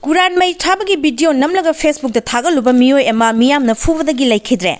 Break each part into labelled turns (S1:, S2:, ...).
S1: Quran mai thabagi video namlaga Facebook da thagaluba miyoi ama miyamna fubadagi laikhidre.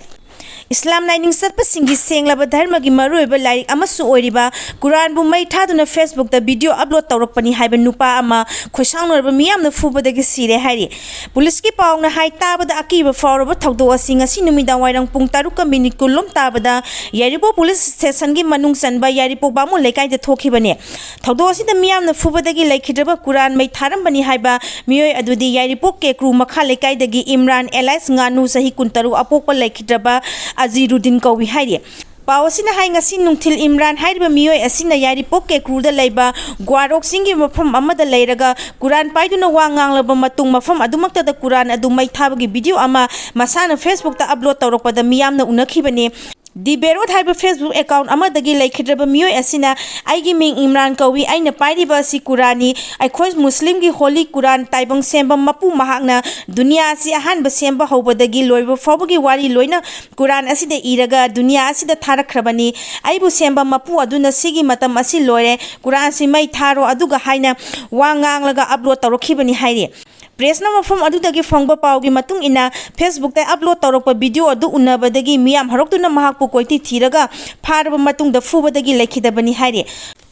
S1: Islam Lining Satpa Singi Senglaba Dharma gi maruiba laik amasu oiriba Quran bu mai thaduna Facebook da video upload tawrakpani haiba nupa ama khoisangnorba miyamna fubadagi sire hairi. Police ki pawna hai tabada akiba fawraba thawdo asi ngasi numidang wairang pung 3 kulum tabada Yaripo Police Station gi manung sanba Yaripo bamu lekai da thokibane. Thawdo asi da miyamna fubadagi laikhidraba Quran mai tharambani haiba miyoi adudi Yaripo ke crew makha lekai dagi Imran Elias nganu sahi kuntaru apokpa laikhidraba Azirudin Kawi Hairi. Pawasina hai ngasi nungthil Imran haiba miyoi asina Yaripo ke kruda leiba Gwarok singi mafam amada leiraga Quran paiduna wa nganglaba matung mafam adumakta da Quran adu mai thabagi video ama masana Facebook ta upload tawrakpada miyamna unakhibane. Di Berot haiba Facebook account amadagi laikhidraba miyoi asina aigi ming Imran Kawi aina pairiba si Qurani aikhoi Muslim gi Holy Quran taibang semba mapu mahakna dunia asi ahanba semba hobadagi loiba fawbagi wari loina Quran asida iraga dunia asida tharakhrabani aibu semba mapu aduna sigi matam asi loire Quran si mai tharo aduga haina wanganglaga upload tawrakhibani haire. Presna mafam adudagi fangba pawgi matung ina Facebook ta upload tawrakpa video adu unabadagi miyam harokduna mahakpu koiti thiraga pharaba matung da fubadagi laikhidabani haire.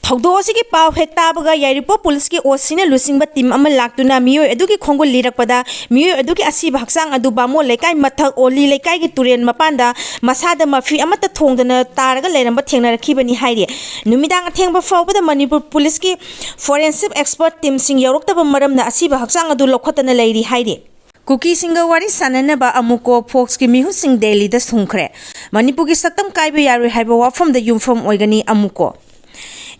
S1: Thawdo asigi paw hek tabaga Yaripo Police ki osina lusingba team ama laktuna miyoi adugi khongol lirakpada miyoi adugi asiba haksang adu bamo lekai mathak oli lekai gi turen mapanda masada mafi amata thongdana taraga leramba thengnarakibani haire. Numidang athengba fawbada Manipur Police ki forensic expert team sing yaroktaba maramna asiba haksang adu lokhatana leiri haire. Kuki singa wari sananaba amuko Fox ki mihu sing daily da thungkhre. Manipur ki saktam kaiba yaroi haiba wafam da yumfam oigani amuko.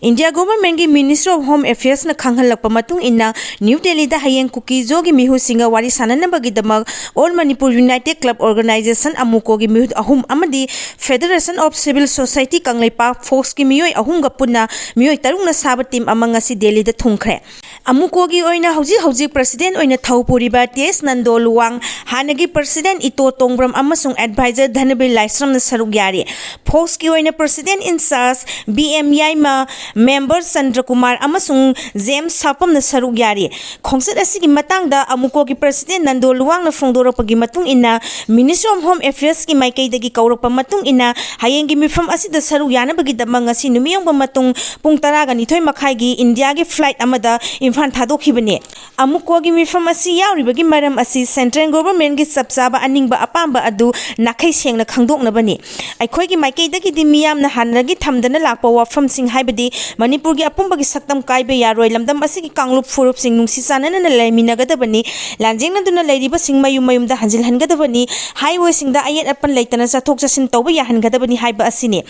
S1: India government ki Ministry of Home Affairs na khanghalakpa matung inna New Delhi da hayeng kuki jogi mihu singa wari sananaba gi damak All Manipur United Club Organization amuko gi mihu ahum amadi Federation of Civil Society kanglaipa Fox ki miyoi ahum ga punna miyoi tarung na saba team amang asi Delhi da thungkhre. Amuko gi oina hauji president oina thaupuriba TS Nandoluwang hanagi president Ito Tongbram amasung advisor Dhanabil Laisram na saruk yari. Fox ki oina president in charge BMI ma member Sandra Kumar amasung James Sapam na saruk yari. Khongsat asigi matangda amuko ki president Nandoluwang na phongdorapagi matung ina Ministry of Home Affairs ki maikaidagi kaurakpa matung ina hayengi mifam asida saruk yanabagi damang asi numiyong matung pung 12 makhai gi India gi flight amada Imphal thadokhibane. Amuko gi mifam asi yauribagi maram asi central government gi sabsaba aningba apamba adu nakhai sengna khangdoknabani. Aikhoi gi maikaidagi di miyamna hanragi thamdana lakpa wafam sing haibadi Manipur gi apumba gi saktam kaibe yaroi lamdam asigi kanglup furup sing nungsi sanana na laiminagadabani lanjengna duna lairiba sing mayum da hanjil hangadabani highway sing da ayet apan leitana chathok chasin tawba yahangadabani haiba asini.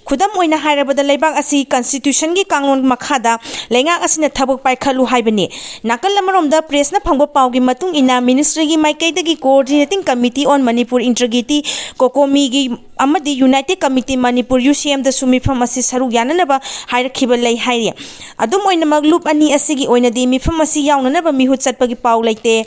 S1: Khudam oina hairabada leibak asi constitution gi kanglon makhada lengak asina thabak paikhalu haibani. Nakal lamaromda press na phangba pawgi matung ina ministry gi maikaidagi coordinating committee on Manipur integrity kokomi gi amadi United Committee Manipur UCM da sumifam asi saruk yananaba hairakhiba lei haire. Adum oina maglup ani asigi oina di mifam asi yaunanaba mihut chatpagi paw leite.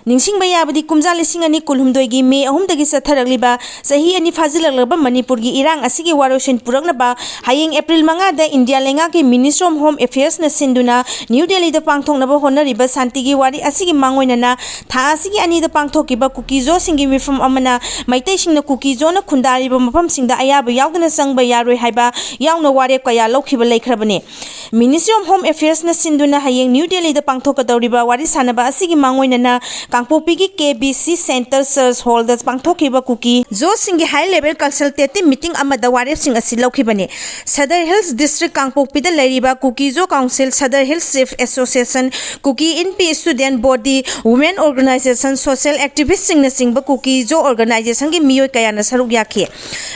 S1: Ningsing bayabadi kumja lising ani kulhumdoi gi me ahum dagi satharagliba sahi ani fajilaglaba Manipur gi irang asigi waroshin puraknaba hayeng April 5 da India lenga ki Ministry of Home Affairs na sinduna New Delhi da pangthoknaba honariba Shanti gi wari asigi mangoina na tha asigi ani da pangthokiba kukizo singi mifam amana maitai singna kukizo na khundariba mafam singda ayaba yaudana sangba yaroi haiba yauna ware kaya lokhiba leikhrabane. Ministry of Home Affairs na sinduna hayeng New Delhi da pangthokadoriba wari sanaba asigi mangoina na Kangpopi ki KBC Center Search Holders pangthokiba kuki jo singi high level consultative meeting amada warep sing asi lokhibane. Sadar Hills District Kangpopi da leiriba kuki jo council Sadar Hills Chief Association kuki NP student body women organization social activist sing na singba kuki jo organization gi miyoi kaya na saruk yakhe.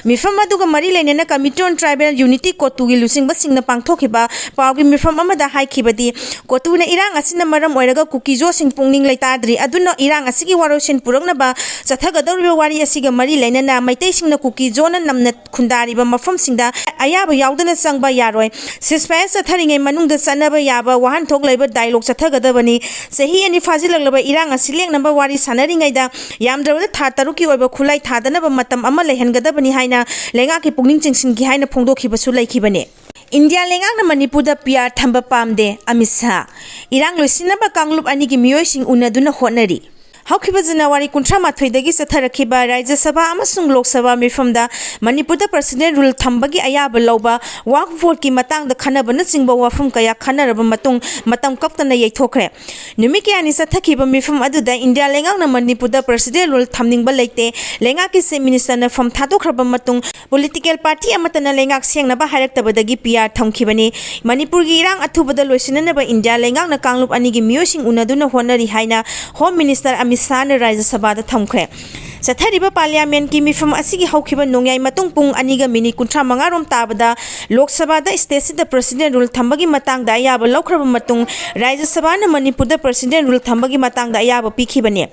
S1: Mifam aduga mari lenena committee on tribal unity kotu gi lusingba singna pangthokiba pawgi mifam amada haikhibadi kotu na irang asina maram oiraga kuki jo sing pungning leitadri adun irang asigi waroshin puraknaba chathagadoriba wari asiga mari lainana maitai singna kuki zona namna khundariba mafam singda ayaba yaudana sangba yaroi ceasefire chatharingai manungda chanaba yaba wahan thok laiba dialogue chathagadabani sahi ani fajilaglaba irang asileng namba wari sanaringaida yamdrabada tha taruki oiba khulai thadanaba matam ama lehangadabani haina lenga ki pungning chingsin gi haina phongdokhibasu laikhibane. India lengang na Manipur da PR thamba pamde amisa irang loisinaba kanglub anigi miyoising unaduna honari Haukiba Janawari Kuntrama Twidagi Satharakiba Raja Sabha Amasung Lok Sabha Mifamda Manipur the President Rule Thambagi Ayaba Loba Wak Vote Ki Matang the Kanabana Singba Wafum Kaya Kanaraba Matung Matam Kaptana Yatokre Numiki Anisa Takiba Mifam Aduda India Lengang na Manipur the President Rule Thamning Balate Lengaki Se Minister from thadokhre Matung Political Party Amatana Lengak Siang Naba Haraktabadagi PR Thamkhibni Manipur Girang Atubada Loisinaba India Lengang na Kanglup Anigi Musing Unaduna Honari Haina Home Minister Misana Raja Sabha da thamkhre Sathariba Parliament ki mifam asigi haukiba nongyai matung pung aniga mini kuntra mangarom tabada Lok Sabha da state the President rule thambagi matang da ayaba lokraba matung Raja Sabha na Manipur da President rule thambagi matang da ayaba pikhibane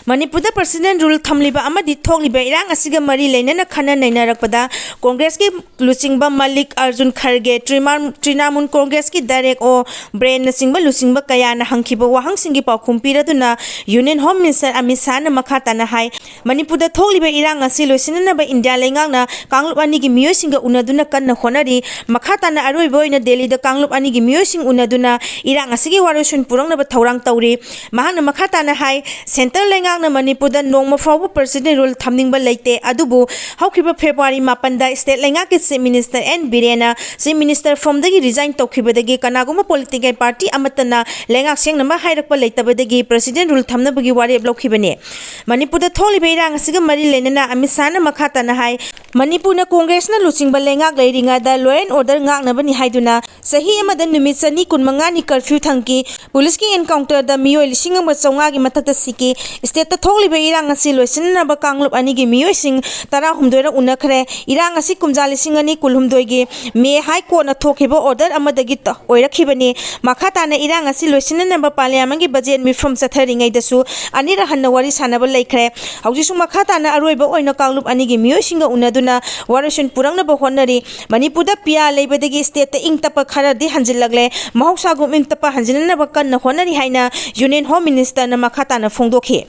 S1: Manipur da President rule thamliba amadi thogliba irang asiga mari leinana khana nainarakpada Congress ki Luchingba Malik Arjun Kharge Trinamun Congress ki direct o brain na singba Luchingba kaya na hangkiba wahang singi paukhum piraduna Union Home Minister Amisana makata na hai Manipur da thogliba irang asi loisinaba India lengang na Kanglup anigi miyoisinga unaduna kanna honari makata na aroiboina Delhi da Kanglup anigi miyosing unaduna irang asigi warosun purangna ba thaurang tauri mahana makata na hai center lengang na Manipur da nongma fawu President rule thamningba leite adubu haukiba February 8 da state lenga ki Chief Minister N Birena Chief Minister from dagi resign tawkhibadagi kanaguma political party amatana lenga sengnama hairakpa leitabadagi President rule thamnabagi wari blokhibane Manipur da tholiba irang asiga mari lenana amisana makata na hai Manipur na Congress na Luchingba lengak leiringa da law and order ngaknabani haiduna sahi amada numit sani kunmanga ni curfew thangki police ki encounter da miyoi lising ama chawnga gi mathakta siki state ta tholiba irang asi loisinaba Kanglup anigi miyoi sing tara humdoira unakhre irang asi kumja lising ani kulhumdoi gi me high court na thokhiba order amadagi ta oirakhibani makata na irang asi loisinaba parliament gi budget mi from satharingai dasu anira hanna wari sanaba laikre haujisu makata na aroiba oina Kanglup anigi miyoi singa unaduna warashun purangna ba honari Manipur da pia leibadagi state ta ingtapa khara di hanjilagle mahausa gum ingtapa hanjinana ba kanna honari haina Union Home Minister na makata na phongdokhi